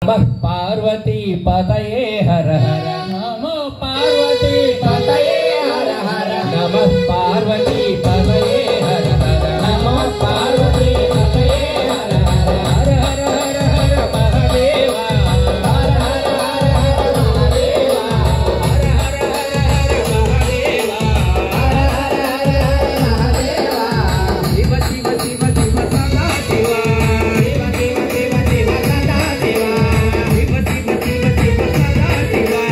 पार्वती पतये हर हर नमो पार्वती पतये हर हर नमः पार्वती पतये हर हर नमो पार्वती पतये हर हर हर हर हर हर महादेवा हर हर हर हर महादेवा हर हर हर हर महादेवा हर हर हर हर महादेवा शिव शिव शिव शिव सदा शिवा शिव शिव शिव शिव सदा शिवा शिव शिव शिव शिव सदा शिवा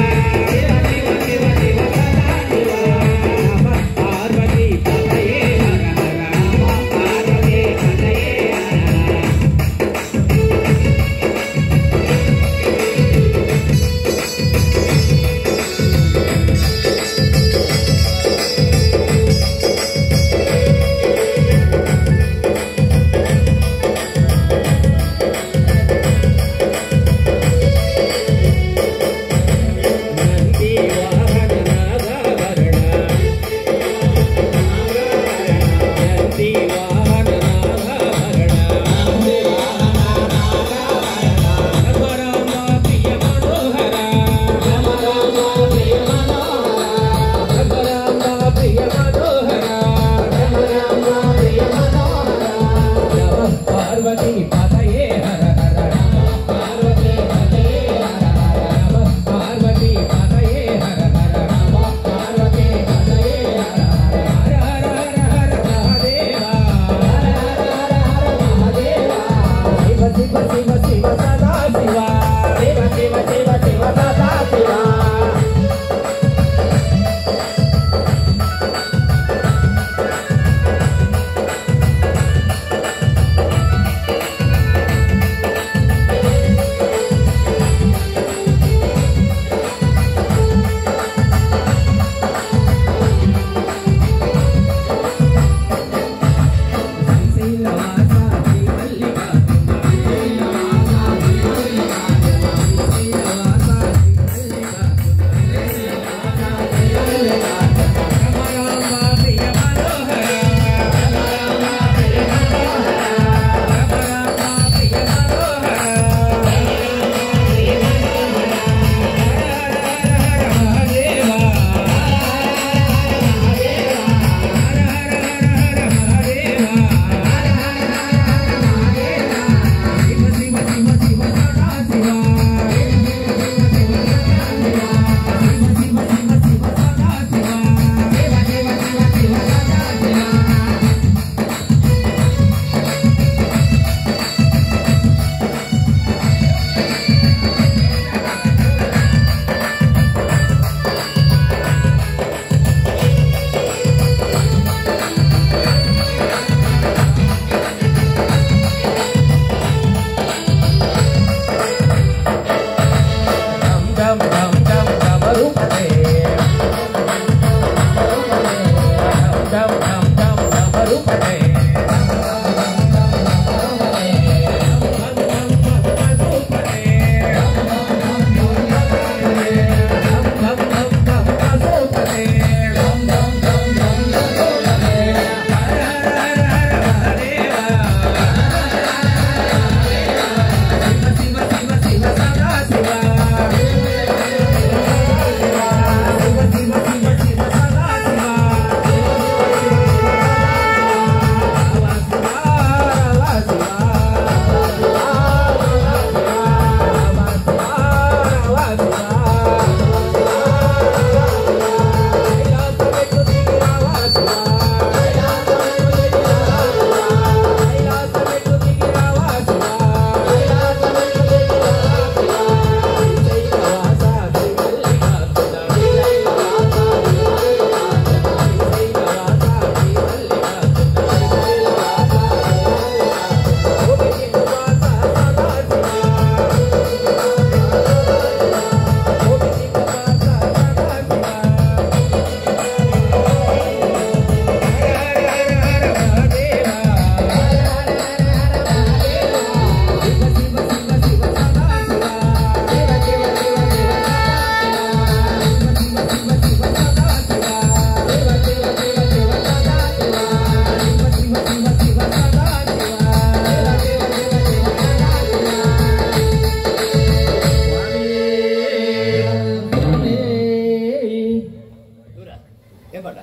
ఏ పాట?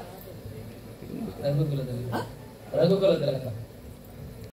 రఘుకుల తిలక.